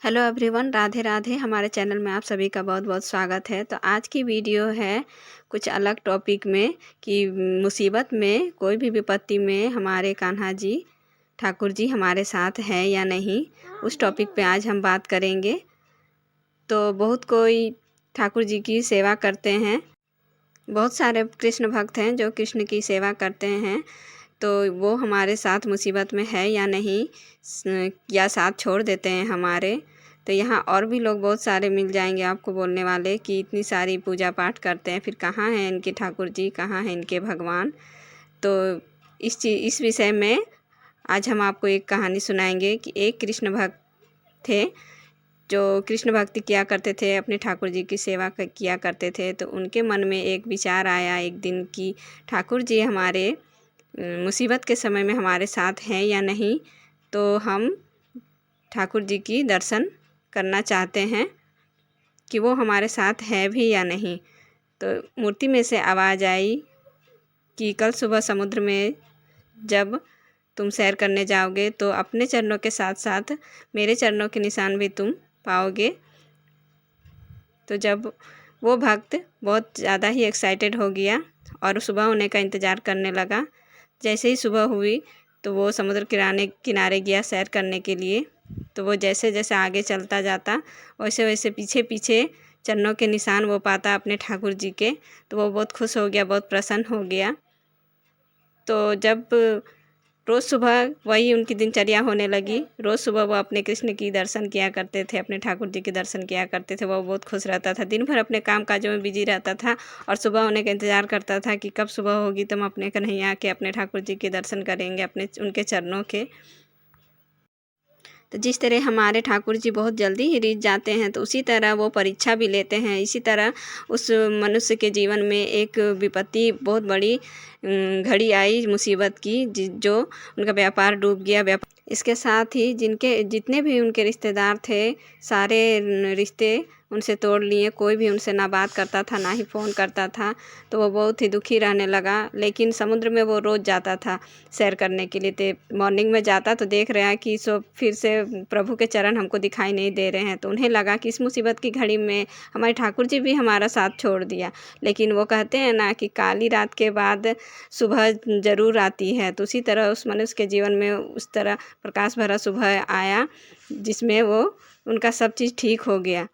Hello everyone, Radhe Radhe. हमारे channel में आप सभी का बहुत बहुत स्वागत है। तो आज की वीडियो है कुछ अलग टॉपिक में कि मुसीबत में, कोई भी विपत्ति में हमारे कान्हा जी ठाकुर जी हमारे साथ हैं या नहीं, उस टॉपिक पे आज हम बात करेंगे। तो बहुत कोई ठाकुर जी की सेवा करते हैं, बहुत सारे कृष्ण भक्त हैं जो कृष्ण की सेवा करते हैं। तो वो हमारे साथ मुसीबत में है या नहीं, या साथ छोड़ देते हैं हमारे। तो यहाँ और भी लोग बहुत सारे मिल जाएंगे आपको बोलने वाले कि इतनी सारी पूजा पाठ करते हैं, फिर कहाँ हैं इनके ठाकुर जी, कहाँ हैं इनके भगवान। तो इस विषय में आज हम आपको एक कहानी सुनाएंगे कि एक कृष्ण भक्त थे जो कृष्ण भक्ति किया करते थे, अपने ठाकुर जी की सेवा किया करते थे। तो उनके मन में एक विचार आया एक दिन कि ठाकुर जी हमारे मुसीबत के समय में हमारे साथ हैं या नहीं, तो हम ठाकुर जी की दर्शन करना चाहते हैं कि वो हमारे साथ है भी या नहीं। तो मूर्ति में से आवाज़ आई कि कल सुबह समुद्र में जब तुम सैर करने जाओगे तो अपने चरणों के साथ साथ मेरे चरणों के निशान भी तुम पाओगे। तो जब वो भक्त बहुत ज़्यादा ही एक्साइटेड हो गया और सुबह होने का इंतज़ार करने लगा। जैसे ही सुबह हुई तो वो समुद्र किनारे गया सैर करने के लिए। तो वो जैसे जैसे आगे चलता जाता वैसे वैसे पीछे पीछे चरणों के निशान वो पाता अपने ठाकुर जी के। तो वो बहुत खुश हो गया, बहुत प्रसन्न हो गया। तो जब रोज़ सुबह वही उनकी दिनचर्या होने लगी, रोज़ सुबह वो अपने कृष्ण की दर्शन किया करते थे, अपने ठाकुर जी के दर्शन किया करते थे। वो बहुत खुश रहता था, दिन भर अपने काम काजों में बिजी रहता था और सुबह होने का इंतज़ार करता था कि कब सुबह होगी तो हम अपने कन्हैया के, अपने ठाकुर जी के दर्शन करेंगे, अपने उनके चरणों के। तो जिस तरह हमारे ठाकुर जी बहुत जल्दी ही रिझ जाते हैं, तो उसी तरह वो परीक्षा भी लेते हैं। इसी तरह उस मनुष्य के जीवन में एक विपत्ति, बहुत बड़ी घड़ी आई मुसीबत की, जो उनका व्यापार डूब गया। इसके साथ ही जितने भी उनके रिश्तेदार थे, सारे रिश्ते उनसे तोड़ लिए। कोई भी उनसे ना बात करता था, ना ही फ़ोन करता था। तो वो बहुत ही दुखी रहने लगा। लेकिन समुद्र में वो रोज़ जाता था सैर करने के लिए। तो मॉर्निंग में जाता तो देख रहा है कि फिर से प्रभु के चरण हमको दिखाई नहीं दे रहे हैं। तो उन्हें लगा कि इस मुसीबत की घड़ी में हमारे ठाकुर जी भी हमारा साथ छोड़ दिया। लेकिन वो कहते हैं ना कि काली रात के बाद सुबह ज़रूर आती है। तो उसी तरह उस मनुष्य के जीवन में उस तरह प्रकाश भरा सुबह आया, जिसमें वो उनका सब चीज़ ठीक हो गया।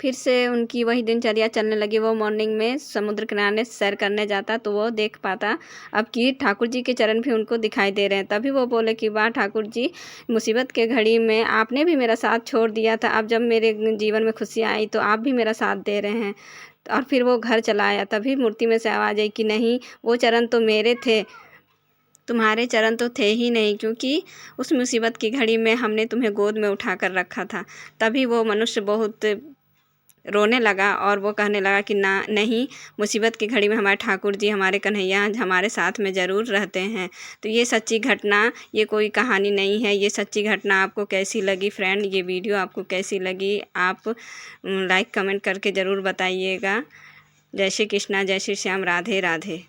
फिर से उनकी वही दिनचर्या चलने लगी। वो मॉर्निंग में समुद्र किनारे सैर करने जाता तो वो देख पाता अब कि ठाकुर जी के चरण भी उनको दिखाई दे रहे हैं। तभी वो बोले कि वाह ठाकुर जी, मुसीबत के घड़ी में आपने भी मेरा साथ छोड़ दिया था, अब जब मेरे जीवन में खुशियाँ आई तो आप भी मेरा साथ दे रहे हैं। और फिर वो घर चला आया। तभी मूर्ति में से आवाज़ आई कि नहीं, वो चरण तो मेरे थे, तुम्हारे चरण तो थे ही नहीं, क्योंकि उस मुसीबत की घड़ी में हमने तुम्हें गोद में उठा कर रखा था। तभी वो मनुष्य बहुत रोने लगा और वो कहने लगा कि ना, नहीं, मुसीबत की घड़ी में हमारे ठाकुर जी, हमारे कन्हैया हमारे साथ में ज़रूर रहते हैं। तो ये सच्ची घटना, ये कोई कहानी नहीं है, ये सच्ची घटना। आपको कैसी लगी फ्रेंड, ये वीडियो आपको कैसी लगी, आप लाइक कमेंट करके ज़रूर बताइएगा। जय श्री कृष्णा, जय श्री श्याम, राधे राधे।